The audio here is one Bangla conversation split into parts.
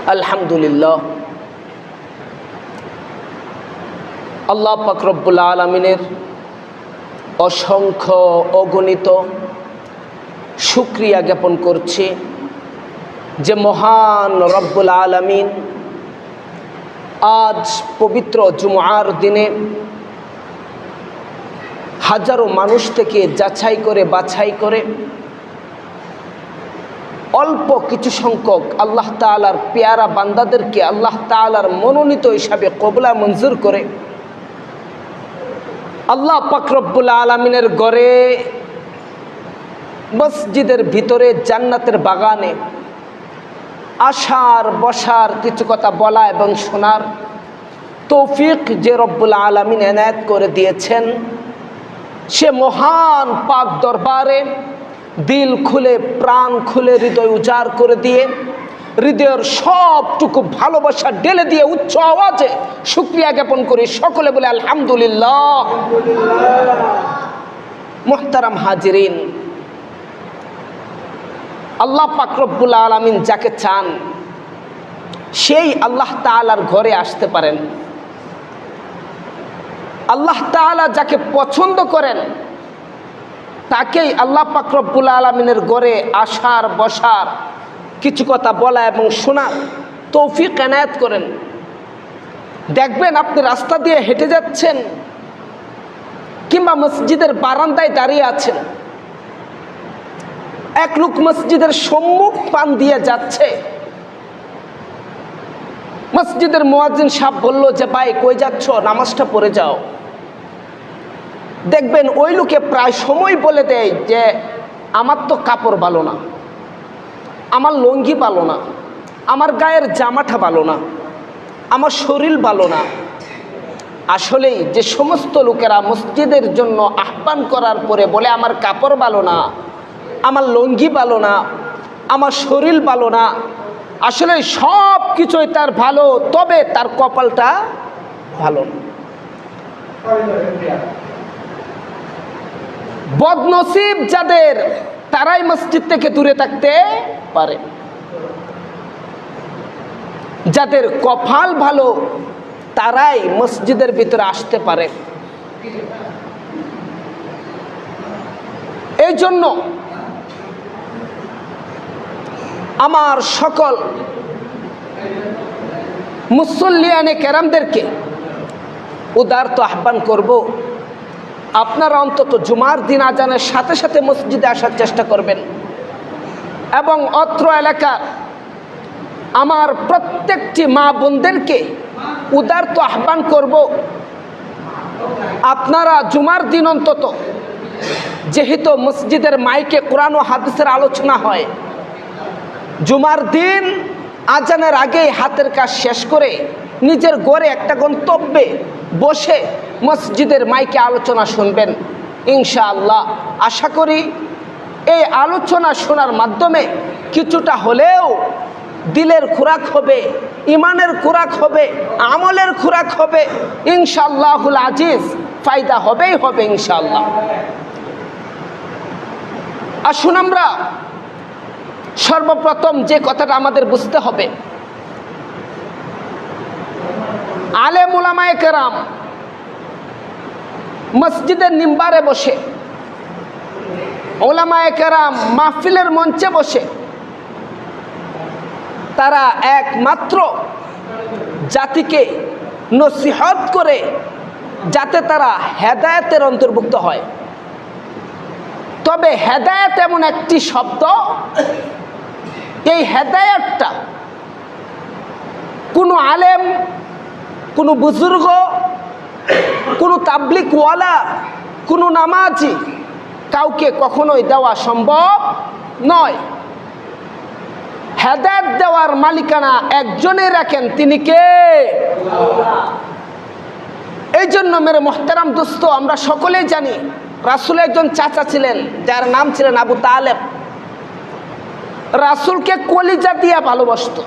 আলহামদুলিল্লাহ, আল্লাহ পাক রব্বুল আলামিনের অসংখ্য অগণিত শুকরিয়া জ্ঞাপন করছি যে মহান রব্বুল আলামিন আজ পবিত্র জুমআর দিনে হাজারো মানুষ থেকে যাচাই করে বাছাই করে অল্প কিছু সংখ্যক আল্লাহ তাআলার পেয়ারা বান্দাদেরকে আল্লাহ তাআলার মনোনীত হিসাবে কবুলা মঞ্জুর করে আল্লাহ পাক রব্বুল আলামিনের ঘরে মসজিদের ভিতরে জান্নাতের বাগানে আসার বসার কিছু কথা বলা এবং শোনার তৌফিক যে রব্বুল আলামিন এনায়েত করে দিয়েছেন, সে মহান পাক দরবারে দিল খুলে প্রাণ খুলে হৃদয় উজাড় করে দিয়ে হৃদয়ের সবটুকু ভালোবাসা ঢেলে দিয়ে উচ্চ আওয়াজে শুকরিয়া জ্ঞাপন করি। সকলে বলে আলহামদুলিল্লাহ। মুহতারাম হাজিরিন, আল্লাহ পাক রব্বুল আলামিন যাকে চান সেই আল্লাহ তাআলার ঘরে আসতে পারেন। আল্লাহ তাআলা যাকে পছন্দ করেন তাকেই আল্লাহ পাক রব্বুল আলামিনের ঘরে আসার বসার কিছু কথা বলা এবং শোনার তৌফিক এনায়েত করেন। দেখবেন আপনি রাস্তা দিয়ে হেঁটে যাচ্ছেন কিংবা মসজিদের বারান্দায় দাঁড়িয়ে আছেন, এক লোক মসজিদের সম্মুখ পান দিয়ে যাচ্ছে, মসজিদের মুয়াজ্জিন সাহেব বলল যে ভাই কই যাচ্ছ, নামাজটা পড়ে যাও। দেখবেন ওই লোকে প্রায় সময় বলে দেয় যে আমার তো কাপড় ভালো না, আমার লুঙ্গি ভালো না, আমার গায়ের জামাটা ভালো না, আমার শরীর ভালো না। আসলেই যে সমস্ত লোকেরা মসজিদের জন্য আহ্বান করার পরে বলে আমার কাপড় ভালো না, আমার লুঙ্গি ভালো না, আমার শরীর ভালো না, আসলে সব কিছুই তার ভালো, তবে তার কপালটা ভালো না। বদনসিব যাদের, তারাই মসজিদ থেকে দূরে থাকতে পারে। যাদের কপাল ভালো তারাই মসজিদের ভিতরে আসতে পারে। এই জন্য আমার সকল মুসল্লিয়ানে কেরামদেরকে উদারত আহ্বান করব, আপনারা অন্তত জুমার দিন আজানের সাথে সাথে মসজিদে আসার চেষ্টা করবেন। এবং অত্র এলাকার আমার প্রত্যেকটি মা বোনদেরকে উদারত আহ্বান করব, আপনারা জুমার দিন অন্তত, যেহেতু মসজিদের মাইকে কোরআন ও হাদিসের আলোচনা হয়, জুমার দিন আজানের আগেই হাতের কাজ শেষ করে নিজের ঘরে একটা গন্তব্যে বসে মসজিদের মাইকে আলোচনা শুনবেন। ইনশাআল্লাহ আশা করি এই আলোচনা শোনার মাধ্যমে কিছুটা হলেও দিলের খোরাক হবে, ইমানের খোরাক হবে, আমলের খোরাক হবে। ইনশাআল্লাহুল আজিজ ফায়দা হবেই হবে ইনশাআল্লাহ। আসুন আমরা সর্বপ্রথম যে কথাটা আমাদের বুঝতে হবে, আলেম উলামায়ে কেরাম মসজিদের মিম্বারে বসে, উলামায়ে কেরাম মাহফিলের মঞ্চে বসে, তারা একমাত্র জাতিকে নসিহত করে যাতে তারা হেদায়েতের অন্তর্ভুক্ত হয়। তবে হেদায়েত এমন একটি শব্দ, এই হেদায়েতটা কোনো আলেম, কোনো বুজুর্গ, কোনো তাবলিগওয়ালা, কোনো নামাজি কাউকে কখনোই দেওয়া সম্ভব নয়। হেদায়েত দেওয়ার মালিকানা একজনেই রাখেন, তিনি কে? এই জন্য মেরে মুহতারাম দোস্ত, আমরা সকলেই জানি রাসূলের একজন চাচা ছিলেন যার নাম ছিলেন আবু তালেব। রাসূলকে কলিজা দিয়ে ভালোবাসত।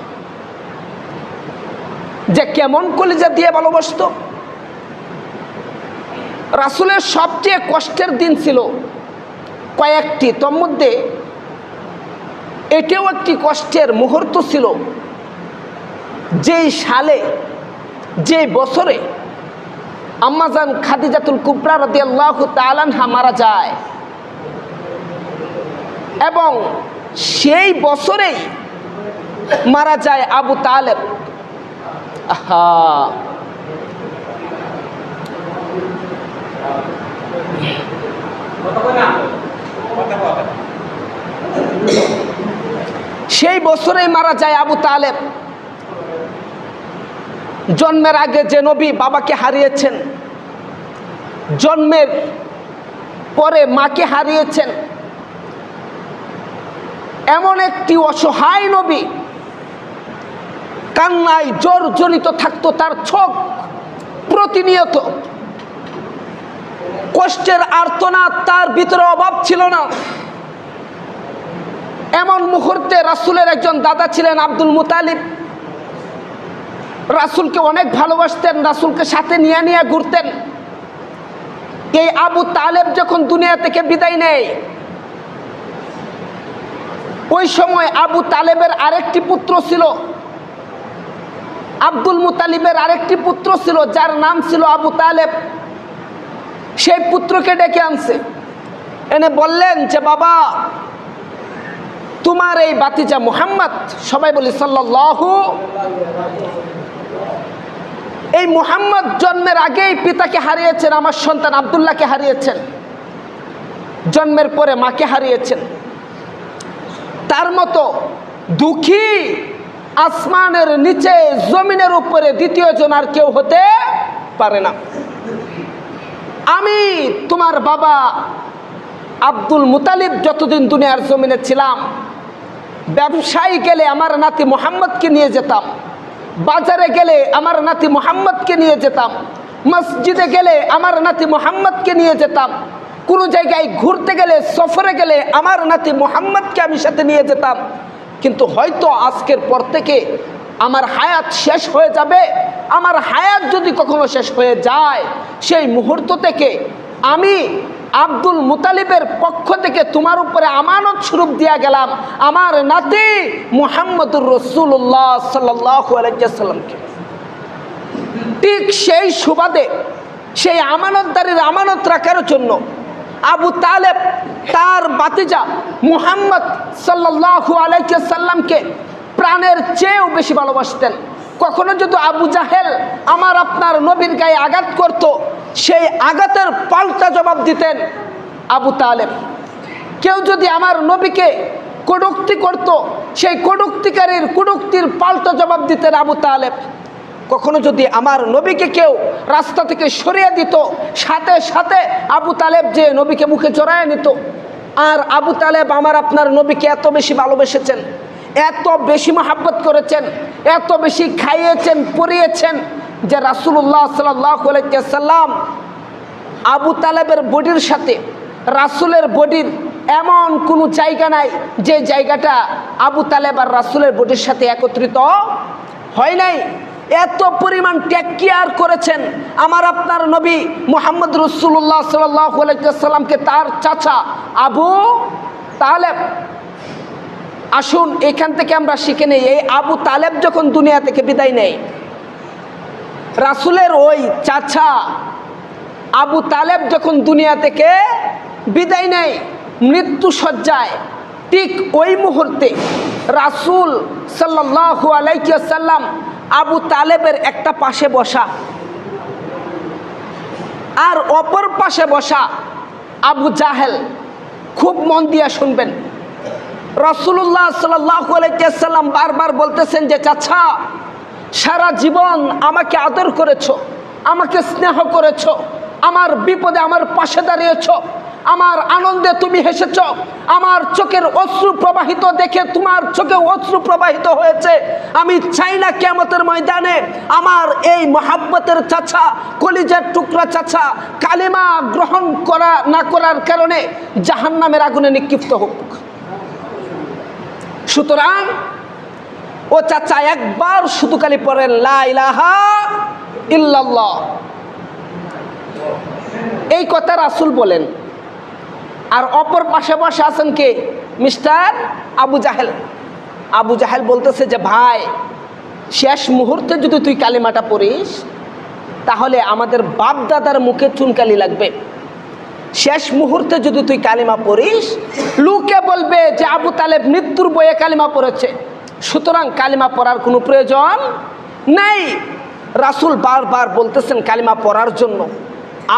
যে কেমন কলিজা দিয়ে ভালোবাসত, রাসূলের সবচেয়ে কষ্টের দিন ছিল কয়েকটি, তোর মধ্যে এটাও একটি কষ্টের মুহূর্ত ছিল। যেই সালে, যে বছরে আম্মাজান খাদিজাতুল কুবরা রাদিয়াল্লাহু তাআলা আনহা মারা যায়, এবং সেই বছরেই মারা যায় আবু তালেব। সেই বছরেই মারা যায় আবু তালেব। জন্মের আগে যে নবী বাবাকে হারিয়েছেন, জন্মের পরে মাকে হারিয়েছেন, এমন একটি অসহায় নবী, কান্নায় জর্জরিত থাকতো তার চোখ প্রতিনিয়ত, কষ্টের আর্তনাদ তার ভিতরে অভাব ছিল না। এমন মুহূর্তে রাসূলের একজন দাদা ছিলেন আব্দুল মুতালিব, রাসূলকে অনেক ভালোবাসতেন, রাসূলকে সাথে নিয়ে নিয়ে ঘুরতেন। এই আবু তালেব যখন দুনিয়া থেকে বিদায় নেয়, ওই সময় আবু তালেবের আরেকটি পুত্র ছিল, আব্দুল মুতালিবের আরেকটি পুত্র ছিল, যার নাম ছিল আবু তালেব। সেই পুত্রকে ডেকে আনছে, এনে বললেন যে বাবা, তোমার এই ভাতিজা মুহাম্মদ, সবাই বলি সাল্লাল্লাহু, এই মুহাম্মদ জন্মের আগেই পিতাকে হারিয়েছেন, আমার সন্তান আব্দুল্লাহকে হারিয়েছেন, জন্মের পরে মাকে হারিয়েছেন। তার মতো দুঃখী আসমানের নিচে জমিনের উপরে দ্বিতীয় জন আর কেউ হতে পারে না। আমি তোমার বাবা আব্দুল মুতালিব যতদিন দুনিয়ার জমিনে ছিলাম, ব্যবসায় গেলে আমার নাতি মুহাম্মদকে নিয়ে যেতাম, বাজারে গেলে আমার নাতি মুহাম্মদকে নিয়ে যেতাম, মসজিদে গেলে আমার নাতি মুহাম্মদকে নিয়ে যেতাম, কোনো জায়গায় ঘুরতে গেলে, সফরে গেলে আমার নাতি মুহাম্মদকে আমি সাথে নিয়ে যেতাম। কিন্তু হয়তো আজকের পর থেকে আমার হায়াত শেষ হয়ে যাবে, আমার হায়াত যদি কখনো শেষ হয়ে যায়, সেই মুহূর্ত থেকে আমি আব্দুল মুতালিবের পক্ষ থেকে তোমার উপরে আমানত স্বরূপ দিয়া গেলাম আমার নাতি মুহাম্মদুর রাসূলুল্লাহ সাল্লাল্লাহু আলাইহি ওয়াসাল্লামকে। ঠিক সেই সুবাদে, সেই আমানতদারির আমানত রাখার জন্য আবু তালেব তার ভাতিজা মুহাম্মদ সাল্লাল্লাহু আলাইহি ওয়াসাল্লামকে প্রাণের চেয়েও বেশি ভালোবাসতেন। কখনো যদি আবু জাহেল আমার আপনার নবীর গায়ে আঘাত করত, সেই আঘাতের পাল্টা জবাব দিতেন আবু তালেব। কেউ যদি আমার নবীকে কটূক্তি করত, সেই কটূক্তিকারীর কটূক্তির পাল্টা জবাব দিতেন আবু তালেব। কখনো যদি আমার নবীকে কেউ রাস্তা থেকে সরিয়ে দিত, সাথে সাথে আবু তালেব যে নবীকে মুখে জড়ায় নিত। আর আবু তালেব আমার আপনার নবীকে এত বেশি ভালোবেসেছেন, এত বেশি মহব্বত করেছেন, এত বেশি খাইয়েছেন, পরিয়েছেন, যে রাসূলুল্লাহ সাল্লাল্লাহু আলাইহি ওয়াসাল্লাম আবু তালেবের বডির সাথে রাসূলের বডির এমন কোনো জায়গা নাই যে জায়গাটা আবু তালেব আর রাসূলের বডির সাথে একত্রিত হয় নাই। এত পরিমাণ টেক কেয়ার করেছেন আমার আপনার নবী মুহাম্মদ রাসূলুল্লাহ সাল্লাল্লাহু আলাইহি ওয়াসাল্লামকে তার চাচা আবু তালেব। আসুন এখান থেকে আমরা শিখে নেই, এই আবু তালেব যখন দুনিয়া থেকে বিদায় নেয়, রাসূলের ওই চাচা আবু তালেব যখন দুনিয়া থেকে বিদায় নেয় মৃত্যু শয্যায়, ঠিক ওই মুহূর্তে রাসূল সাল্লাল্লাহু আলাইহি ওয়াসাল্লাম আবু তালেবের একটা পাশে বসা আর অপর পাশে বসা আবু জাহেল। খুব মন দিয়া শুনবেন, রাসূলুল্লাহ সাল্লাল্লাহু আলাইহি ওয়াসাল্লাম বারবার বলতেছেন যে চাচা, সারা জীবন আমাকে আদর করেছো, আমাকে স্নেহ করেছো, আমার বিপদে আমার পাশে দাঁড়িয়েছো, আমার আনন্দে তুমি হেসেছো, আমার চোখের অশ্রু প্রবাহিত দেখে তোমার চোখে অশ্রু প্রবাহিত হয়েছে। আমি চাই না কিয়ামতের ময়দানে আমার এই মহাব্বতের চাচা, কলিজার টুকরা চাচা কালিমা গ্রহণ করা না করার কারণে জাহান্নামের আগুনে নিক্ষিপ্ত হোক। সুতরাং ও চাচা একবার শুধু খালি পড়েন লা ইলাহা ইল্লাল্লাহ, এই কথা রাসূল বলেন। আর অপর পাশে বসে আছেন কে? মিস্টার আবু জাহেল। আবু জাহেল বলতেছে যে ভাই, শেষ মুহূর্তে যদি তুই কালিমাটা পড়িস তাহলে আমাদের বাপ দাদার মুখে চুনকালি লাগবে। শেষ মুহূর্তে যদি তুই কালিমা পড়িস লোকে বলবে যে আবু তালেব মৃত্যুর বয়ে কালিমা পড়েছে, সুতরাং কালিমা পড়ার কোনো প্রয়োজন নেই। রাসূল বারবার বলতেছেন কালিমা পড়ার জন্য।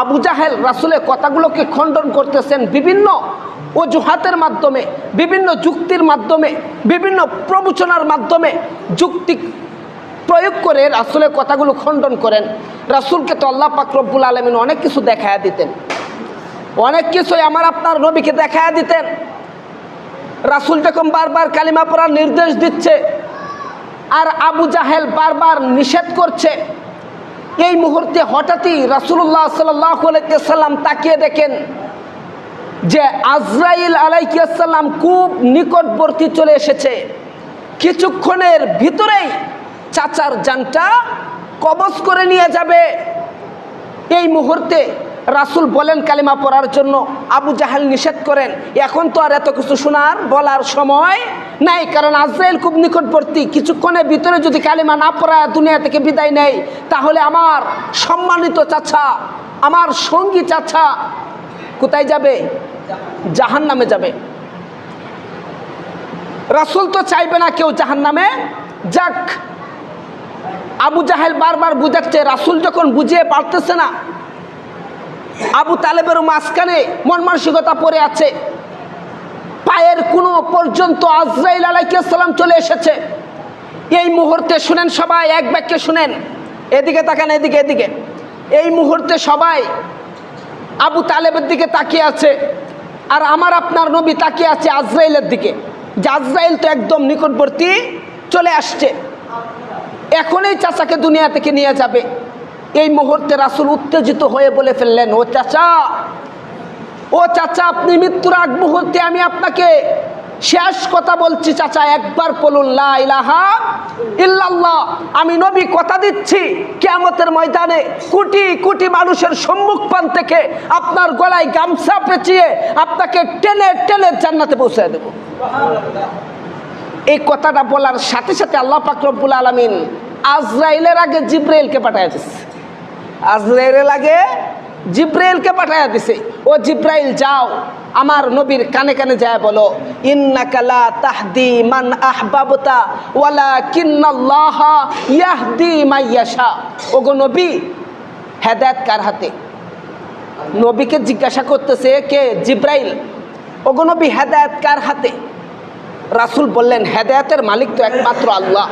আবু জাহেল রাসূলের কথাগুলোকে খণ্ডন করতেছেন বিভিন্ন অজুহাতের মাধ্যমে, বিভিন্ন যুক্তির মাধ্যমে, বিভিন্ন প্রবচনার মাধ্যমে যুক্তি প্রয়োগ করে রাসূলের কথাগুলো খণ্ডন করেন। রাসূলকে তো আল্লাহ পাক রব্বুল আলামিন অনেক কিছু দেখায়া দিতেন, অনেক কিছুই আমার আপনার নবীকে দেখায়া দিতেন। রাসূল যখন বারবার কালিমা পড়ার নির্দেশ দিচ্ছে আর আবু জাহেল বারবার নিষেধ করছে, এই মুহূর্তে হঠাৎই রাসূলুল্লাহ সাল্লাল্লাহু আলাইহি ওয়াসাল্লাম তাকিয়ে দেখেন যে আজরাইল আলাইহিস সালাম খুব নিকটবর্তী চলে এসেছে। কিছুক্ষণের ভিতরেই চাচার জানটা কবজ করে নিয়ে যাবে। এই মুহূর্তে রাসূল বলেন কালিমা পড়ার জন্য, আবু জাহেল নিষেধ করেন। এখন তো আর এত কিছু শোনার বলার সময় নাই, কারণ আজরাইল খুব নিকটবর্তী। কিছুক্ষণের ভিতরে যদি কালিমা না পড়া দুনিয়া থেকে বিদায় নেয় তাহলে আমার সম্মানিত চাচা, আমার সঙ্গী চাচা কোথায় যাবে? জাহান্নামে যাবে। রাসূল তো চাইবে না কেউ জাহান্নামে যাক। আবু জাহেল বারবার বুঝাচ্ছে, রাসূল যখন বুঝিয়ে পারতেছে না, আবু তালেবের মাঝখানে মন মানসিকতা পড়ে আছে, পায়ের কোনো পর্যন্ত আজরাইল আলাইহিস সালাম চলে এসেছে। এই মুহূর্তে শুনেন সবাই, এক বাক্যে শুনেন, এদিকে তাকান, এদিকে এদিকে। এই মুহূর্তে সবাই আবু তালেবের দিকে তাকিয়ে আছে আর আমার আপনার নবী তাকিয়ে আছে আজরাইলের দিকে, যে আজরাইল তো একদম নিকটবর্তী চলে আসছে, এখনই চাচাকে দুনিয়া থেকে নিয়ে যাবে। এই মুহূর্তে রাসূল উত্তেজিত হয়ে বলে ফেললেন, ও চাচা, ও চাচা, আপনি মৃত্যুর আগ মুহূর্তে আমি আপনাকে শেষ কথা বলছি চাচা, একবার বলুন লা ইলাহা ইল্লাল্লাহ। আমি নবী কথা দিচ্ছি কিয়ামতের ময়দানে কোটি কোটি মানুষের সম্মুখপান থেকে আপনার গলায় গামছা পেঁচিয়ে আপনাকে টেনে টেনে জান্নাতে পৌঁছে দেব। এই কথাটা বলার সাথে সাথে আল্লাহ পাক রব্বুল আলামিন আজরাইলের আগে জিব্রাইলকে পাঠায় দিচ্ছে। আজরাইলের আগে জিব্রাইলকে পাঠায় দিছে, ও জিব্রাইল যাও আমার নবীর কানে কানে যায় বলো, ইন্নাকা লা তাহদি মান আহবাবতা ওয়ালাকিন্নাল্লাহা ইয়াহদি মাইয়াশা। ওগো নবী, হেদায়েত কার হাতে? নবীকে জিজ্ঞাসা করতেছে কে? জিব্রাইল। ওগো নবী, হেদায়েত কার হাতে? রাসূল বললেন, হেদায়েতের মালিক তো একমাত্র আল্লাহ।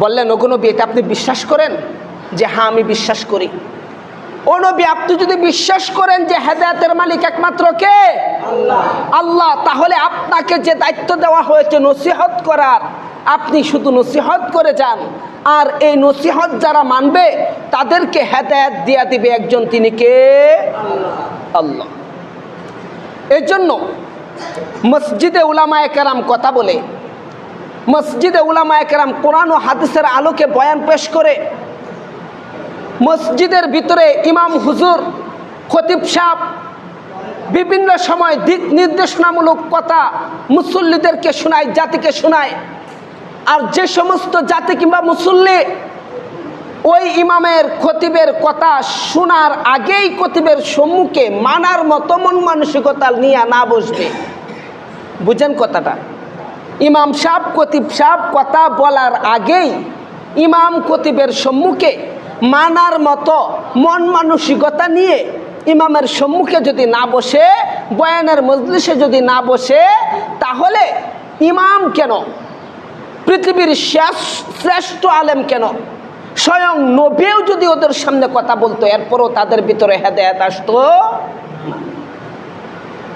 বললেন, ওগো নবী, এটা আপনি বিশ্বাস করেন? যে হ্যাঁ, আমি বিশ্বাস করি। ও নবী, আপনি যদি বিশ্বাস করেন যে হেদায়েতের মালিক একমাত্র কে? আল্লাহ। আল্লাহ, তাহলে আপনাকে যে দায়িত্ব দেওয়া হয়েছে নসিহত করার, আপনি শুধু নসিহত করে যান, আর এই নসিহত যারা মানবে তাদেরকে হেদায়েত দিয়া দিবে একজন, তিনি কে? আল্লাহ। এই জন্য মসজিদে উলামায়ে কেরাম কথা বলে, মসজিদে উলামায়ে কেরাম কোরআন ও হাদিসের আলোকে বয়ান পেশ করে, মসজিদের ভিতরে ইমাম হুজুর, খতিব সাহেব বিভিন্ন সময় দিক নির্দেশনামূলক কথা মুসল্লিদেরকে শোনায়, জাতিকে শোনায়। আর যে সমস্ত জাতি কিংবা মুসল্লি ওই ইমামের খতিবের কথা শোনার আগেই খতিবের সম্মুখে মানার মতো মন মানসিকতা নিয়ে না বসবে, বুঝেন কথাটা? ইমাম সাহেব, খতিব সাহেব কথা বলার আগেই ইমাম খতিবের সম্মুখে মানার মতো মন মানসিকতা নিয়ে ইমামের সম্মুখে যদি না বসে, বয়ানের মজলিসে যদি না বসে, তাহলে ইমাম কেন, পৃথিবীর শ্রেষ্ঠ আলেম কেন, স্বয়ং নবীও যদি ওদের সামনে কথা বলতো, এরপরও তাদের ভিতরে হেদায়েত আসতো।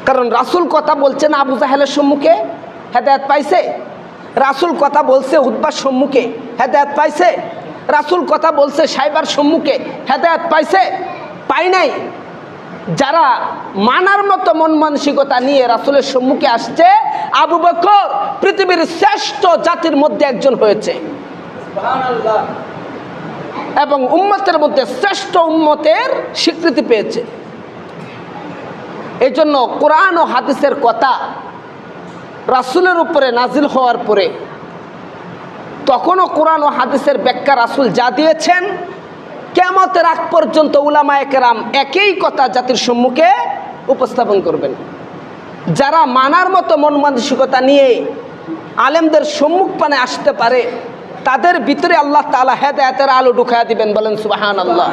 কারণ রাসূল কথা বলছেন আবু জাহেলের সম্মুখে, হেদায়েত পাইছে। রাসূল কথা বলছে উতবার সম্মুখে, হেদায়েত পাইছে। রাসূল কথা বলছে সাইবার সম্মুখে, হেদায়েত পাইছে? পাই নাই। যারা মানার মতো মন মানসিকতা নিয়ে রাসূলের সম্মুখে আসছে, আবু বকর পৃথিবীর শ্রেষ্ঠ জাতির মধ্যে একজন হয়েছে, সুবহানাল্লাহ, এবং উম্মতের মধ্যে শ্রেষ্ঠ উম্মতের স্বীকৃতি পেয়েছে। এই জন্য কোরআন ও হাদিসের কথা রাসূলের উপরে নাজিল হওয়ার পরে তখনও কোরআন ও হাদিসের ব্যাখ্যা রাসূল যা দিয়েছেন, কিয়ামতের আগ পর্যন্ত উলামায়ে কেরাম একই কথা জাতির সম্মুখে উপস্থাপন করবেন। যারা মানার মতো মন মানসিকতা নিয়ে আলেমদের সম্মুখপানে আসতে পারে, তাদের ভিতরে আল্লাহ তাআলা হেদায়েতের আলো ঢুকায়া দিবেন, বলেন সুবহানাল্লাহ।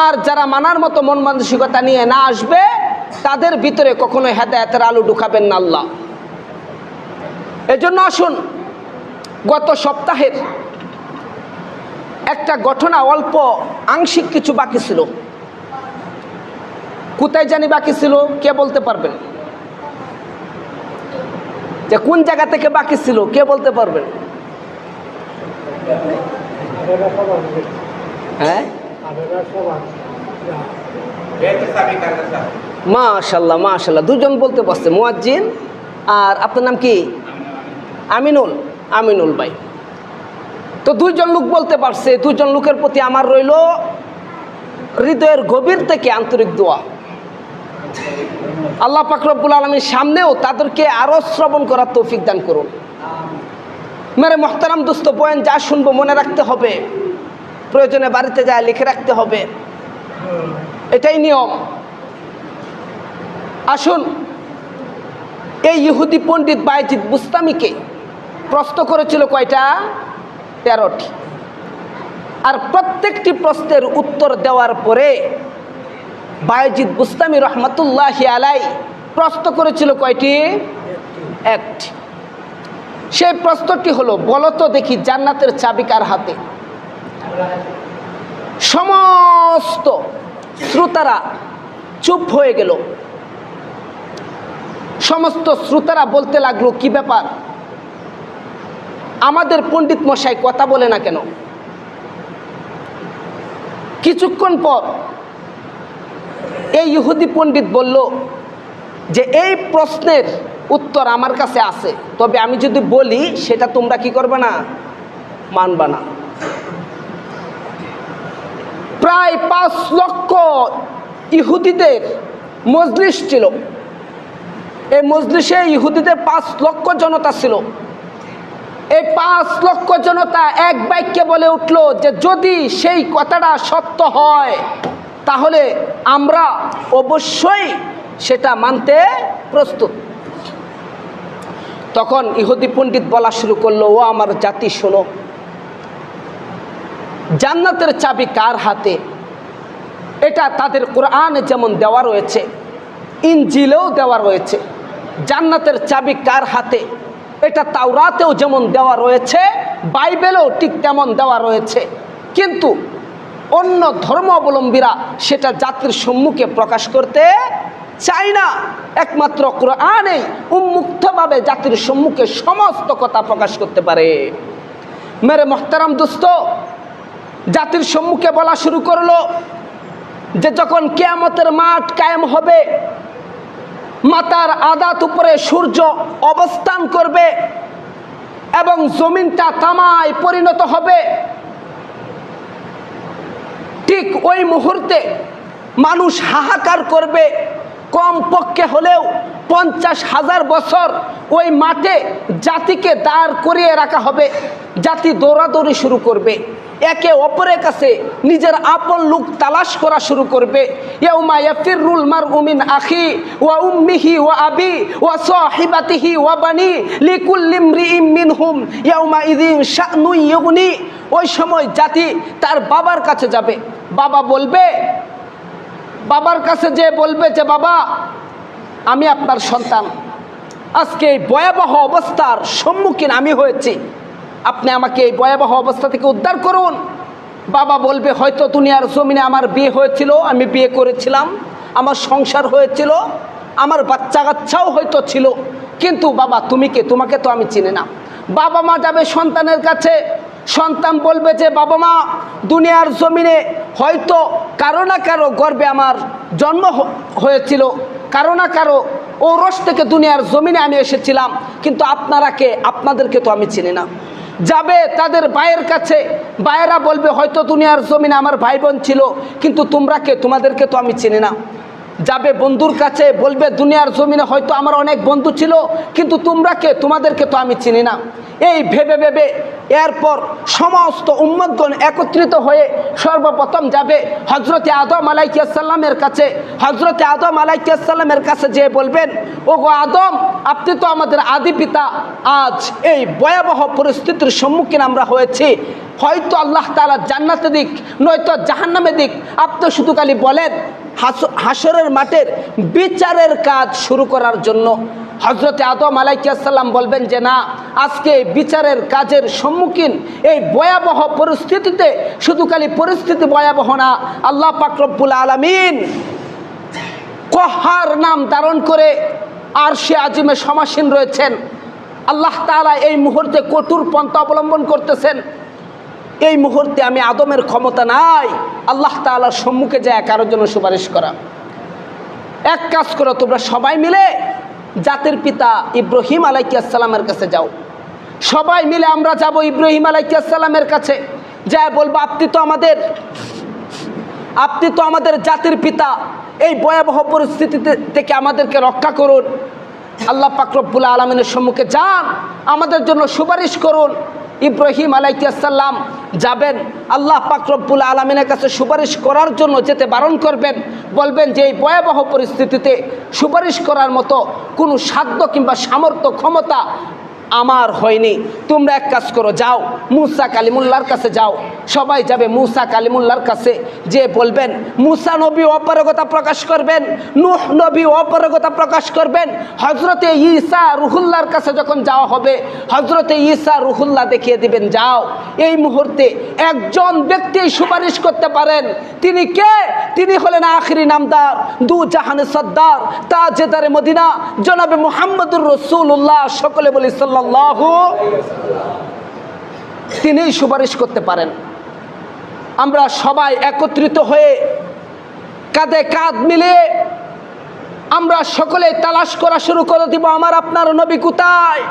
আর যারা মানার মতো মন মানসিকতা নিয়ে না আসবে, তাদের ভিতরে কখনো হেদায়েতের আলো ঢুকাবেন না আল্লাহ। এজন্য আসুন, গত সপ্তাহের একটা ঘটনা অল্প আংশিক কিছু বাকি ছিল। কোথায় জানি বাকি ছিল, কে বলতে পারবেন? যে কোন জায়গা থেকে বাকি ছিল, কে বলতে পারবেন? হ্যাঁ, মাশাআল্লাহ মাশাআল্লাহ, দুজন বলতে পারছে, মুয়াজ্জিন আর আপনার নাম কি? আমিনুল। আমিনুল ভাই। তো দুইজন লোক বলতে পারছে। দুইজন লোকের প্রতি আমার রইল হৃদয়ের গভীর থেকে আন্তরিক দোয়া। আল্লাহ পাক রব্বুল আলামিন সামনেও তাদেরকে আরো শ্রবণ করার তৌফিক দান করুন। মেরে মুহতারাম দোস্ত, বয়ান যা শুনবো মনে রাখতে হবে, প্রয়োজনে বাড়িতে যায় লিখে রাখতে হবে, এটাই নিয়ম। আসুন, এই ইহুদি পণ্ডিত বায়েজিদ বুস্তামিকে প্রশ্ন করেছিল কয়টা? 13টি। আর প্রত্যেকটি প্রশ্নের উত্তর দেওয়ার পরে বায়েজিদ বুস্তামি রহমাতুল্লাহি আলাই প্রশ্ন করেছিল কয়টি? 1টি। সেই প্রশ্নটি হলো, বলো তো দেখি জান্নাতের চাবি কার হাতে? সমস্ত শ্রোতারা চুপ হয়ে গেল। সমস্ত শ্রোতারা বলতে লাগলো, কি ব্যাপার, আমাদের পণ্ডিত মশাই কথা বলে না কেন? কিছুক্ষণ পর এই ইহুদি পণ্ডিত বলল যে এই প্রশ্নের উত্তর আমার কাছে আছে, তবে আমি যদি বলি সেটা তোমরা কি করবে না? মানবা না। প্রায় 5 লক্ষ ইহুদিদের মজলিস ছিল। এই মজলিসে ইহুদিদের 5 লক্ষ জনতা ছিল। এই 5 লক্ষ জনতা এক বাক্যে বলে উঠল যে যদি সেই কথাটা সত্য হয় তাহলে আমরা অবশ্যই সেটা মানতে প্রস্তুত। তখন ইহুদি পণ্ডিত বলা শুরু করলো, ও আমার জাতি শোনো, জান্নাতের চাবি কার হাতে? এটা তাদের কোরআনে যেমন দেওয়া রয়েছে, ইনজিলেও দেওয়া রয়েছে। জান্নাতের চাবি কার হাতে এটা তাওরাতেও যেমন দেওয়া রয়েছে, বাইবেলেও ঠিক তেমন দেওয়া রয়েছে। কিন্তু অন্য ধর্মাবলম্বীরা সেটা জাতির সম্মুখে প্রকাশ করতে চায় না। একমাত্র কোরআনেই উন্মুক্তভাবে জাতির সম্মুখে সমস্ত কথা প্রকাশ করতে পারে। মেরে মুহতারাম দোস্ত, জাতির সম্মুখে বলা শুরু করলো যে যখন কিয়ামতের মাঠ কায়েম হবে, মাথার আদাত উপরে সূর্য অবস্থান করবে এবং জমিনটা তামায় পরিণত হবে, ঠিক ওই মুহূর্তে মানুষ হাহাকার করবে। কম পক্ষে হলেও 50,000 বছর ওই মাঠে জাতিকে দাঁড় করিয়ে রাখা হবে। জাতি দৌড়াদৌড়ি শুরু করবে, একে অপরের কাছে নিজের আপন লোক তালাশ করা শুরু করবে। ইয়াউমা ইয়াফিরুল মারউ মিন আখি ওয়া উম্মিহি ওয়া আবি ওয়া সাহিবাতিহি ওয়া বানি লিকুল্লি ইমরিইম মিনহুম ইয়াউমা ইযিন শা'নু ইউগনি। ওই সময় জাতি তার বাবার কাছে যাবে। বাবা বলবে, বাবার কাছে যে বলবে যে বাবা, আমি আপনার সন্তান, আজকে এই ভয়াবহ অবস্থার সম্মুখীন আমি হয়েছি, আপনি আমাকে এই ভয়াবহ অবস্থা থেকে উদ্ধার করুন। বাবা বলবে, হয়তো দুনিয়ার জমিনে আমার বিয়ে হয়েছিল, আমি বিয়ে করেছিলাম, আমার সংসার হয়েছিল, আমার বাচ্চা কাচ্চাও হয়তো ছিল, কিন্তু বাবা তুমি কে? তোমাকে তো আমি চিনি না। বাবা মা যাবে সন্তানের কাছে, সন্তান বলবে যে বাবা মা, দুনিয়ার জমিনে হয়তো কারো না কারো গর্ভে আমার জন্ম হয়েছিল, কারো না কারো ঔরস থেকে দুনিয়ার জমিনে আমি এসেছিলাম, কিন্তু আপনারা কে? আপনাদেরকে তো আমি চিনি না। যাবে তাদের ভাইয়ের কাছে, ভাইয়েরা বলবে হয়তো দুনিয়ার জমিনে আমার ভাই বোন ছিল, কিন্তু তোমরা কে? তোমাদেরকে তো আমি চিনি না। যাবে বন্ধুর কাছে, বলবে দুনিয়ার জমিনে হয়তো আমার অনেক বন্ধু ছিল, কিন্তু তোমরা কে, তোমাদেরকে তো আমি চিনি না। এই ভেবে ভেবে এরপর সমস্ত উম্মতগণ একত্রিত হয়ে সর্বপ্রথম যাবে হজরতে আদম আলাইহিস সালামের কাছে। হজরতে আদম আলাইহিস সালামের কাছে যেয়ে বলবেন, ওগো আদম, আপনি তো আমাদের আদি পিতা, আজ এই ভয়াবহ পরিস্থিতির সম্মুখীন আমরা হয়েছি, হয়তো আল্লাহ তাআলা জান্নাতে দিক নয়তো জাহান্নামে দিক, আপনি শুধু খালি বলেন হাসরের মাঠের বিচারের কাজ শুরু করার জন্য। হজরতে আদম আলাইহিস সালাম বলবেন যে না, আজকে বিচারের কাজের সম্মুখীন এই ভয়াবহ পরিস্থিতিতে, শুধু খালি পরিস্থিতি ভয়াবহ না, আল্লাহ পাক রব্বুল আলামিন কহার নাম ধারণ করে আরশে আজিমে সমাসীন রয়েছেন। আল্লাহ তাআলা এই মুহূর্তে কঠোর পন্থা অবলম্বন করতেছেন। এই মুহূর্তে আমি আদমের ক্ষমতা নাই আল্লাহ তাআলার সম্মুখে যায় কারোর জন্য সুপারিশ করা। এক কাজ করো, তোমরা সবাই মিলে জাতির পিতা ইব্রাহিম আলাইহিস সালামের কাছে যাও। সবাই মিলে আমরা যাব ইব্রাহিম আলাইহিস সালামের কাছে, যা বলবো আপনি তো আমাদের জাতির পিতা, এই ভয়াবহ পরিস্থিতি থেকে আমাদেরকে রক্ষা করুন। আল্লাহ পাক রব্বুল আলামিনের সম্মুখে যান, আমাদের জন্য সুপারিশ করুন। ইব্রাহিম আলাইহিস সালাম যাবেন, আল্লাহ পাক রব্বুল আলামিনের কাছে সুপারিশ করার জন্য যেতে বারণ করবেন, বলবেন যে এই ভয়াবহ পরিস্থিতিতে সুপারিশ করার মতো কোনো সাধ্য কিংবা সামর্থ্য ক্ষমতা আমার হয়নি। তোমরা এক কাজ করো, যাও মুসা কালিমুল্লাহর কাছে যাও। সবাই যাবে মুসা কালিমুল্লাহর কাছে, যে বলবেন মুসা নবী অপারগতা প্রকাশ করবেন, নূহ নবী অপারগতা প্রকাশ করবেন। হজরতে ঈসা রুহুল্লাহর কাছে যখন যাওয়া হবে, হজরতে ঈসা রুহুল্লাহ দেখিয়ে দিবেন, যাও। এই মুহূর্তে একজন ব্যক্তি সুপারিশ করতে পারেন। তিনি কে? তিনি হলেন আখিরি নামদার, দু জাহানের সর্দার, তাজেদারে মদিনা, জনাবে মুহাম্মদুর রাসূলুল্লাহ। সকলে বলি সাল্লাল্লাহু। তিনি সুপারিশ করতে পারেন। আমরা সবাই একত্রিত হয়ে কাঁধে কাঁধ মিলিয়ে আমরা সকলে তালাশ করা শুরু করে দিব, আমার আপনার নবী কোথায়?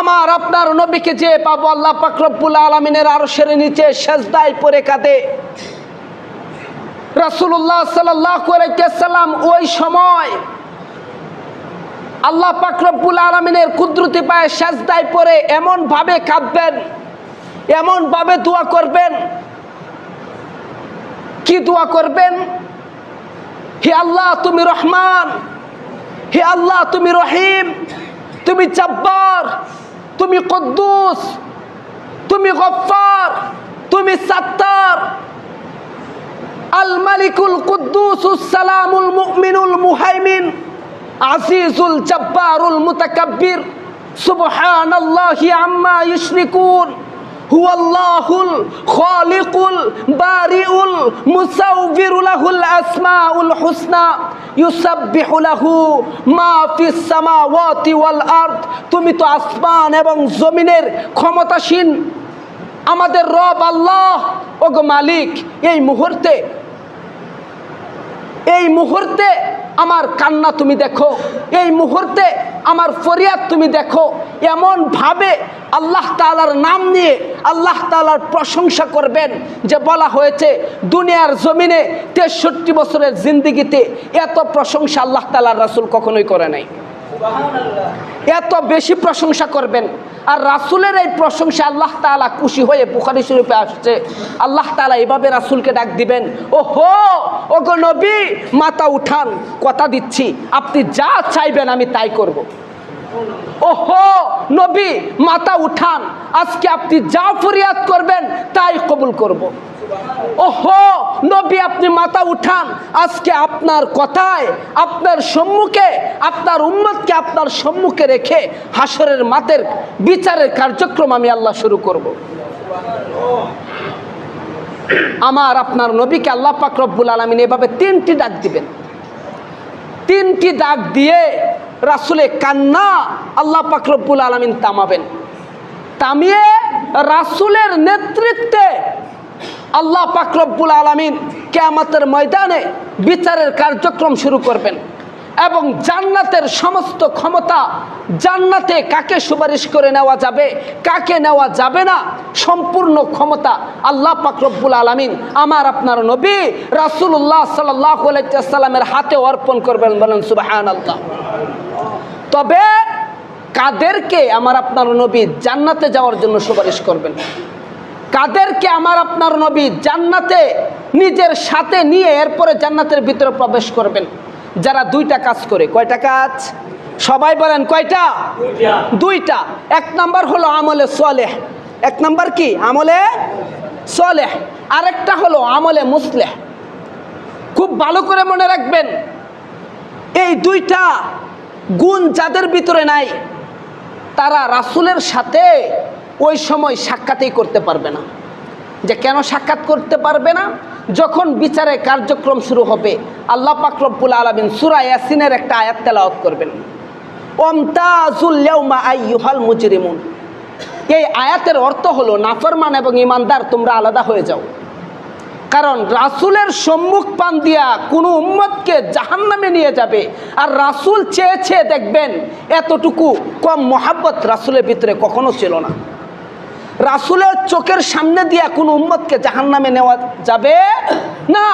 আমার আপনার নবীকে যে পাবো আল্লাহ পাক রব্বুল আলামিনের আরশের নিচে সেজদায় পড়ে কাঁদে। রাসূলুল্লাহ সাল্লাল্লাহু আলাইহি ওয়াসাল্লাম ওই সময় আল্লাহ পাক রব্বুল আলামিনের কুদরতি পায়ে সেজদায় পড়ে এমন ভাবে কাঁদবেন, এমন ভাবে দোয়া করবেন। কি দোয়া করবেন? হে আল্লাহ তুমি রহমান, হে আল্লাহ তুমি রহিম, তুমি জব্বার, তুমি কুদ্দুস, তুমি গফফার, তুমি সাত্তার, আল মালিকুল কুদ্দুসুস সালামুল মুমিনুল মুহাইমিন আজিজুল জব্বারুল মুতাকাব্বির সুবহানাল্লাহি আম্মা ইউশরিকুন হুয়াল্লাহুল খালিকুল বারিউল মুসাউবিরু লাহুল আসমাউল হুসনা ইউসাব্বিহু লাহু মা ফিস সামাওয়াতি ওয়াল আরদ। তুমি তো আসমান এবং জমিনের ক্ষমতাসীন আমাদের রব আল্লাহ। ওগো মালিক, এই মুহূর্তে আমার কান্না তুমি দেখো, এই মুহূর্তে আমার ফরিয়াদ তুমি দেখো। এমন ভাবে আল্লাহ তাআলার নাম নিয়ে আল্লাহ তাআলার প্রশংসা করবেন, যে বলা হয়েছে দুনিয়ার জমিনে 63 বছরের জিন্দেগিতে এত প্রশংসা আল্লাহ তাআলার রাসূল কখনোই করে নাই। এত বেশি প্রশংসা করবেন। আর রাসূলের এই প্রশংসা আল্লাহ তাআলা খুশি হয়ে বুখারী শরীফে আসছে, আল্লাহ তাআলা এভাবে রাসূলকে ডাক দিবেন, ওহো ওগো নবী, মাথা উঠান, কথা দিচ্ছি আপনি যা চাইবেন আমি তাই করব। ওহো নবী, মাথা উঠান, আজকে আপনি যা ফরিয়াদ করবেন তাই কবুল করব। ওহো নবী, আপনি মাথা উঠান, আজকে আপনার কথায়, আপনার সম্মুখে, আপনার উম্মতকে আপনার সম্মুখে রেখে হাসরের মাঠের বিচারের কার্যক্রম আমি আল্লাহ শুরু করব। আমার আপনার নবীকে আল্লাহ পাক রব্বুল আলামিন এভাবে 3টি ডাক দিবেন। 3টি ডাক দিয়ে রাসূলে কান্না আল্লাহ পাক রব্বুল আলামিন থামাবেন। থামিয়ে রাসূলের নেতৃত্বে আল্লাহ পাক রব্বুল আলামিন কিয়ামতের ময়দানে বিচারের কার্যক্রম শুরু করবেন। এবং জান্নাতের সমস্ত ক্ষমতা, জান্নাতে কাকে সুপারিশ করে নেওয়া যাবে, কাকে নেওয়া যাবে না, সম্পূর্ণ ক্ষমতা আল্লাহ পাক রব্বুল আলামিন আমার আপনার নবী রাসূলুল্লাহ সাল্লাল্লাহু আলাইহি ওয়াসাল্লামের হাতে অর্পণ করবেন। বলেন সুবহানাল্লাহ। তবে কাদেরকে আমার আপনার নবী জান্নাতে যাওয়ার জন্য সুপারিশ করবেন? কাদেরকে আমার আপনার নবী জান্নাতে নিজের সাথে নিয়ে এরপরে জান্নাতের ভিতরে প্রবেশ করবেন? যারা দুইটা কাজ করে। কয়টা কাজ? সবাই বলেন কয়টা? দুইটা। এক নাম্বার হলো আমলে সালেহ। এক নাম্বার কি? আমলে সালেহ। আরেকটা হলো আমলে মুসলেহ। খুব ভালো করে মনে রাখবেন, এই দুইটা গুণ যাদের ভিতরে নাই তারা রাসূলের সাথে ওই সময় সাক্ষাৎই করতে পারবে না। যে কেন সাক্ষাৎ করতে পারবে না? যখন বিচারের কার্যক্রম শুরু হবে আল্লাহ পাক রব্বুল আলামিন সূরা ইয়াসিনের একটা আয়াত তেলাওয়াত করবেন, ওয়ামতাজুল ইয়াউমা আইয়ুহাল মুজরিমুন। এই আয়াতের অর্থ হলো নাফরমান এবং ঈমানদার তোমরা আলাদা হয়ে যাও। কারণ রাসূলের সম্মুখ পান দিয়া কোনো উম্মতকে জাহান্নামে নিয়ে যাবে, আর রাসূল চেয়েছে দেখবেন এতটুকু কম মহাব্বত রাসূলের ভিতরে কখনো ছিল না। রাসূলের চোখের সামনে দিয়া কোনো উম্মতকে জাহান্নামে নেওয়া যাবে না।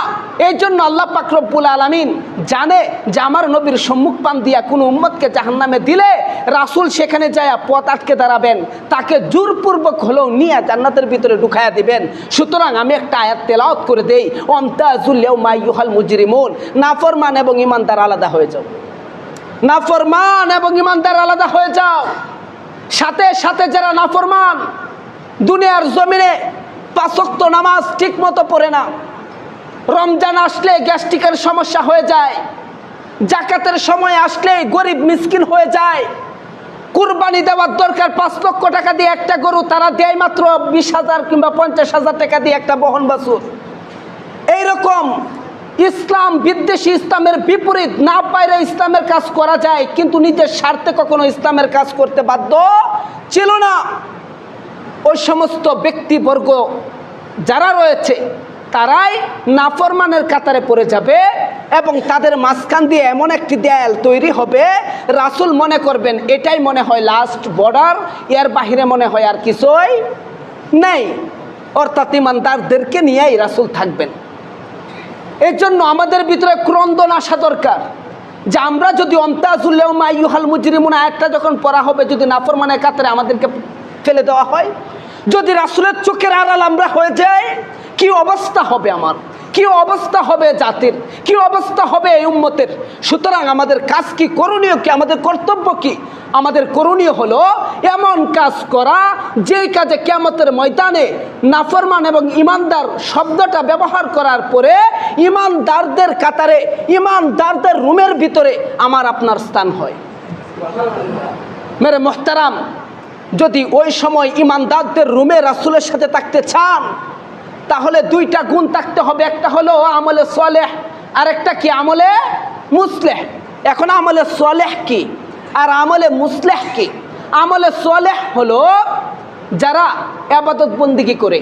এই জন্য আল্লাহ পাক রব্বুল আলামিন জানে যে আমার নবীর সম্মুখ পান দিয়া কোনো উম্মতকে জাহান্নামে দিলে রাসূল সেখানে যায় পথ আটকে দাঁড়াবেন, তাকে জোরপূর্বক হলেও নিয়ে জান্নাতের ভিতরে ঢুকাইয়া দিবেন। সুতরাং আমি একটা আয়াত তেলাওয়াত করে দেই, ওয়ামতাজুল ইয়াউমা আইয়ুহাল মুজরিমুন। নাফরমান এবং ঈমানদার আলাদা হয়ে যাও। নাফরমান এবং ঈমানদার আলাদা হয়ে যাও। সাথে সাথে যারা নাফরমান, দুনিয়ার জমিনে 5 ওয়াক্ত নামাজ ঠিক মতো পড়ে না, রমজান আসলে গ্যাস্ট্রিকের সমস্যা হয়ে যায়, জাকাতের সময় আসলে গরিব মিসকিন হয়ে যায়, কুরবানি দেওয়ার দরকার 5 লক্ষ টাকা দিয়ে একটা গরু, তারা দেয় মাত্র 20,000 কিংবা 50,000 টাকা দিয়ে একটা বহন বাছুর। এইরকম ইসলাম বিদ্বেষী, ইসলামের বিপরীত না পাইলে ইসলামের কাজ করা যায়, কিন্তু নিজের স্বার্থে কখনো ইসলামের কাজ করতে বাধ্য ছিল না। ওই সমস্ত ব্যক্তিবর্গ যারা রয়েছে তারাই নাফরমানের কাতারে পড়ে যাবে এবং তাদের মাঝখান দিয়ে এমন একটি দেয়াল তৈরি হবে, রাসূল মনে করবেন এটাই মনে হয় লাস্ট বর্ডার, এর বাহিরে মনে হয় আর কিছুই নেই। অর্থাৎ ঈমানদারদেরকে নিয়েই রাসূল থাকবেন। এর জন্য আমাদের ভিতরে ক্রন্দন আসা দরকার যে আমরা যদি ওয়ামতাজুল ইয়াউমা আইয়ুহাল মুজরিমুন আয়াতটা যখন পড়া হবে, যদি নাফরমানের কাতারে আমাদেরকে ফেলে দেওয়া হয়, যদি রাসূলের চোখের আড়াল আমরা হয়ে যাই, কি অবস্থা হবে আমার, কি অবস্থা হবে জাতির, কি অবস্থা হবে এই উম্মতের। সুতরাং আমাদের কাজ কি, করণীয় কি, আমাদের কর্তব্য কি? আমাদের করণীয় হলো এমন কাজ করা যেই কাজে কিয়ামতের ময়দানে নাফরমান এবং ঈমানদার শব্দটা ব্যবহার করার পরে ঈমানদারদের কাতারে, ঈমানদারদের রুমের ভিতরে আমার আপনার স্থান হয়। মেরে মোহতারাম, যদি ওই সময় ঈমানদারদের রুমে রাসূলের সাথে থাকতে চান তাহলে দুইটা গুণ থাকতে হবে। একটা হলো আমলে সালেহ, আর একটা কি? আমলে মুসলেহ। এখন আমলে সালেহ কি আর আমলে মুসলেহ কি? আমলে সালেহ হলো যারা ইবাদত বন্দেগী করে।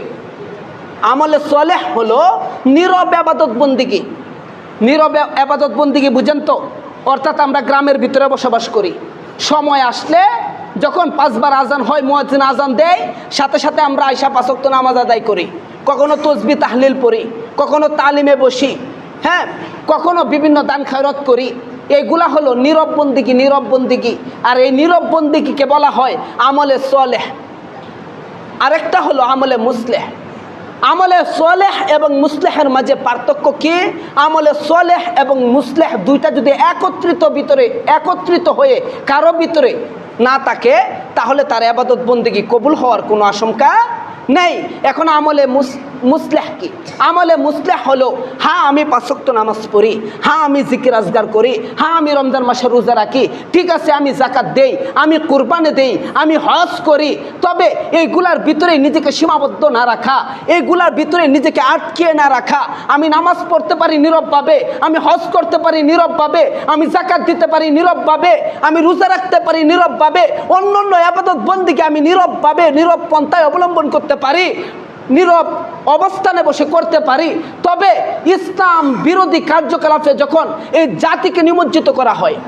আমলে সালেহ হলো নীরব ইবাদত বন্দেগী। নীরব ইবাদত বন্দেগী বুঝেন তো? অর্থাৎ আমরা গ্রামের ভিতরে বসবাস করি, সময় আসলে যখন 5 বার আজান হয়, মুয়াজ্জিন আজান দেয়, সাথে সাথে আমরা আইসা 5 ওয়াক্ত নামাজ আদায় করি, কখনো তসবিহ তাহলিল পড়ি, কখনো তালিমে বসি, হ্যাঁ, কখনো বিভিন্ন দান খয়রাত করি। এইগুলা হলো নীরব বন্দেগী, নীরব বন্দেগী। আর এই নীরব বন্দেগীকে বলা হয় আমলে সালেহ। আরেকটা হলো আমলে মুসলেহ। আমলে সালেহ এবং মুসলেহের মাঝে পার্থক্য কি? আমলে সালেহ এবং মুসলেহ দুইটা যদি একত্রিত হয়ে কারো ভিতরে না থাকে তাহলে তার ইবাদত বন্দেগী কবুল হওয়ার কোনো আশঙ্কা নেই। এখন আমলে মুসলেহ কি? আমলে মুসলেহ হলো, হ্যাঁ আমি 5 ওয়াক্ত নামাজ পড়ি, হ্যাঁ আমি জিকির আজগার করি, হ্যাঁ আমি রমজান মাসে রোজা রাখি, ঠিক আছে আমি যাকাত দেই, আমি কুরবানি দেই, আমি হজ করি, তবে এইগুলার ভিতরে নিজেকে সীমাবদ্ধ না রাখা, এইগুলার ভিতরে নিজেকে আটকে না রাখা। আমি নামাজ পড়তে পারি নীরবভাবে, আমি হজ করতে পারি নীরবভাবে, আমি যাকাত দিতে পারি নীরবভাবে, আমি রোজা রাখতে পারি নীরবভাবে, অন্যান্য ইবাদত বন্দেগী আমি নীরবভাবে, নীরব পন্থায় অবলম্বন করতে পারি। নীরব অবস্থানে বসে করতে পারি, তবে ইসলাম বিরোধী কার্যকলাপে যখন এই জাতিকে নিমজ্জিত করা হয়,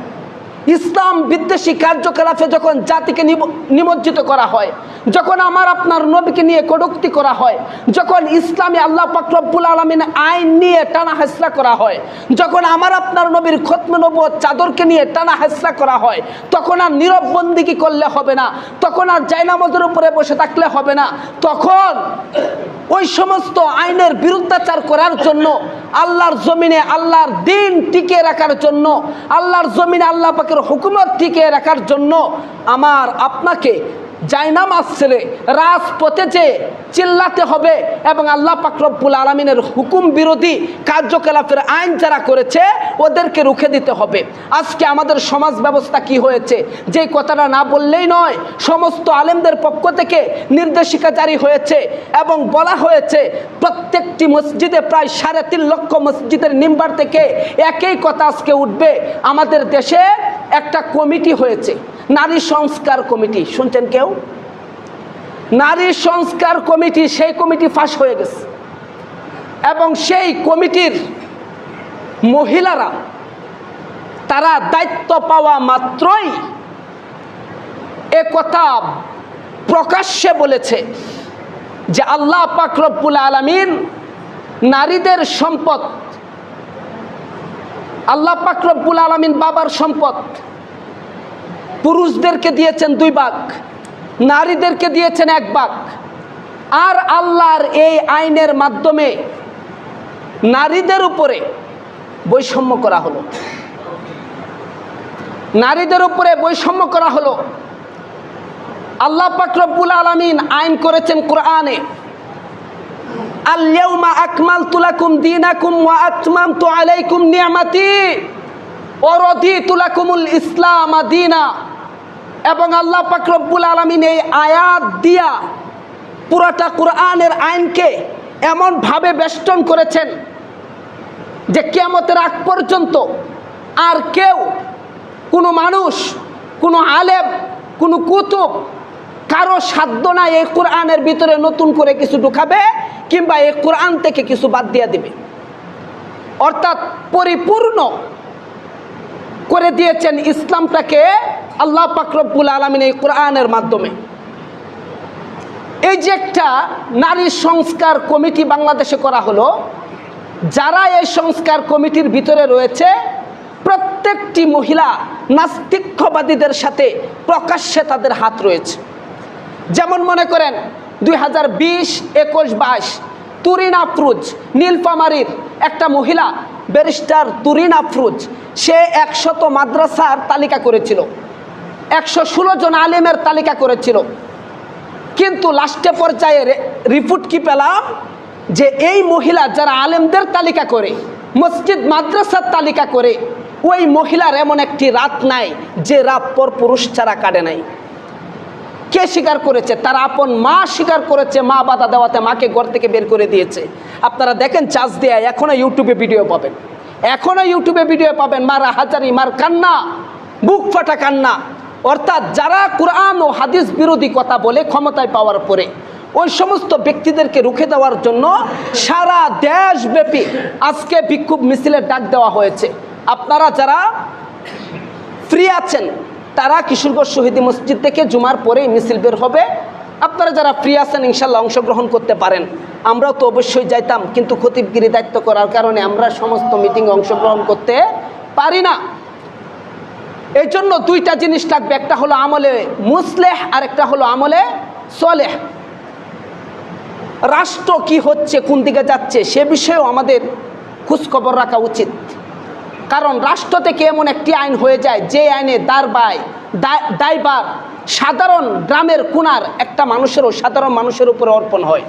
ইসলাম বিদ্বেষী কার্যকলাপে যখন জাতিকে নিমজ্জিত করা হয়, যখন আমার আপনার নবীকে নিয়ে কটূক্তি করা হয়, যখন ইসলামী আল্লাহ পাক রব্বুল আলামিন আইন নিয়ে টানা হেঁচড়া করা হয়, যখন আমার আপনার নবীর খতমে নবুয়ত চাদরকে নিয়ে টানা হেঁচড়া করা হয়, তখন আর নীরব বন্দিগি করলে হবে না, তখন আর জায়নামাজের উপরে বসে থাকলে হবে না, তখন ওই সমস্ত আইনের বিরুদ্ধাচার করার জন্য, আল্লাহর জমিনে আল্লাহর দ্বীন টিকিয়ে রাখার জন্য, আল্লাহর জমিনে আল্লাহ পাকের হুকুমত টিকিয়ে রাখার জন্য আমার আপনাকে জায়নামাজ ছেড়ে রাজপথে যে চিল্লাতে হবে এবং আল্লাহ পাক রব্বুল আলামিনের হুকুম বিরোধী কার্যকলাপের আইন যারা করেছে ওদেরকে রুখে দিতে হবে। আজকে আমাদের সমাজ ব্যবস্থা কি হয়েছে, যে কথাটা না বললেই নয়, সমস্ত আলেমদের পক্ষ থেকে নির্দেশিকা জারি হয়েছে এবং বলা হয়েছে প্রত্যেকটি মসজিদে, প্রায় 3.5 লক্ষ মসজিদের মিম্বার থেকে একই কথা আজকে উঠবে, আমাদের দেশে একটা কমিটি হয়েছে, নারী সংস্কার কমিটি। শুনছেন কেউ? নারী সংস্কার কমিটি, সেই কমিটি ফাঁস হয়ে গেছে এবং সেই কমিটির মহিলারা তারা দায়িত্ব পাওয়া মাত্রই এ কথা প্রকাশ্যে বলেছে যে আল্লাহ পাক রব্বুল আলামিন নারীদের সম্পদ, আল্লাহ পাক রব্বুল আলামিন বাবার সম্পদ পুরুষদেরকে দিয়েছেন 2 ভাগ, নারীদেরকে দিয়েছেন 1 ভাগ। আর আল্লাহর এই আইনের মাধ্যমে নারীদের উপরে বৈষম্য করা হলো, নারীদের উপরে বৈষম্য করা হলো। আল্লাহ পাক রব্বুল আলামিন আইন করেছেন কোরআনে, আল-ইয়াউমা আকমালতু লাকুম দীনাকুম ওয়া আতমামতু আলাইকুম নি'মাতি ওয়া রাদিতু লাকুমুল ইসলাম দীনা। এবং আল্লাহ পাক রব্বুল আলামিন এই আয়াত দিয়া পুরাটা কোরআনের আইনকে এমনভাবে বেষ্টন করেছেন যে কিয়ামতের আগ পর্যন্ত আর কেউ, কোনো মানুষ, কোনো আলেম, কোনো কুতুব, কারো সাধ্য নাই এই কোরআনের ভিতরে নতুন করে কিছু ঢুকাবে কিংবা এই কোরআন থেকে কিছু বাদ দিয়ে দিবে। অর্থাৎ পরিপূর্ণ করে দিয়েছেন ইসলামটাকে আল্লাহ পাক রব্বুল আলামিন এই কোরআনের মাধ্যমে। এই যে একটা নারী সংস্কার কমিটি বাংলাদেশে করা হলো, যারা এই সংস্কার কমিটির ভিতরে রয়েছে প্রত্যেকটি মহিলা নাস্তিক্যবাদীদের সাথে প্রকাশ্যে তাদের হাত রয়েছে। যেমন মনে করেন 2020, 21, 22 তুরিন আফরোজ, নীলফামারীর একটা মহিলা ব্যারিস্টার তুরিন আফরোজ, সে 100 মাদ্রাসার তালিকা করেছিল, 116 জন আলেমের তালিকা করেছিল, কিন্তু লাস্টে পর্যায়ে রিপোর্ট কি পেলাম যে এই মহিলা যারা আলেমদের তালিকা করে, মসজিদ মাদ্রাসার তালিকা করে, ওই মহিলার এমন একটি রাত নাই যে রাত পর পুরুষ ছাড়া কাটে নাই। কে স্বীকার করেছে? তার আপন মা স্বীকার করেছে, মা বাধা দেওয়াতে মাকে ঘর থেকে বের করে দিয়েছে। আপনারা দেখেন চার্জ দেয়া, এখনো ইউটিউবে ভিডিও পাবেন, এখনো ইউটিউবে ভিডিও পাবেন, মার হাজারি, মার কান্না, বুক ফাটা কান্না। অর্থাৎ যারা কোরআন ও হাদিস বিরোধী কথা বলে ক্ষমতায় পাওয়ার পরে ওই সমস্ত ব্যক্তিদেরকে রুখে দেওয়ার জন্য সারা দেশব্যাপী আজকে বিক্ষোভ মিছিলের ডাক দেওয়া হয়েছে। আপনারা যারা ফ্রি আছেন তারা কিশোরগঞ্জ শহীদ মসজিদ থেকে জুমার পরেই মিছিল বের হবে। আপনারা যারা ফ্রি আছেন ইনশাল্লাহ অংশগ্রহণ করতে পারেন। আমরাও তো অবশ্যই যাইতাম, কিন্তু খতিবগিরি দায়িত্ব করার কারণে আমরা সমস্ত মিটিংয়ে অংশগ্রহণ করতে পারি না। এই জন্য 2টা জিনিস লাগবে, একটা হলো আমলে মুসলেহ আর একটা হলো আমলে সলেহ। রাষ্ট্র কি হচ্ছে, কোন দিকে যাচ্ছে সে বিষয়েও আমাদের খোঁজখবর রাখা উচিত। কারণ রাষ্ট্র থেকে এমন একটি আইন হয়ে যায় যে আইনে দায়ভার সাধারণ গ্রামের কোনার একটা মানুষেরও, সাধারণ মানুষের উপরে অর্পণ হয়।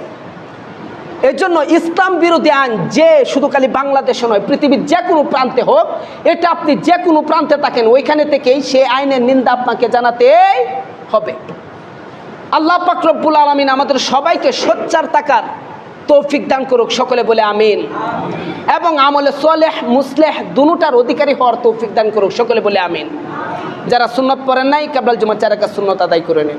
এই জন্য ইসলাম বিরোধী আইন যে শুধু খালি বাংলাদেশে নয়, পৃথিবীর যে কোনো প্রান্তে হোক, এটা আপনি যে কোনো প্রান্তে থাকেন ওইখানে থেকেই সেই আইনের নিন্দা আপনাকে জানাতেই হবে। আল্লাহ পাক রব্বুল আলামিন আমাদের সবাইকে সোচ্চার থাকার তৌফিক দান করুক, সকলে বলে আমিন। এবং আমলে সলেহ মুসলেহ দুটার অধিকারী হওয়ার তৌফিক দান করুক, সকলে বলে আমিন। যারা সুন্নত পড়েন নাই, কাবলাল জুমা 4 রাকাত সুন্নত আদায় করে নিন।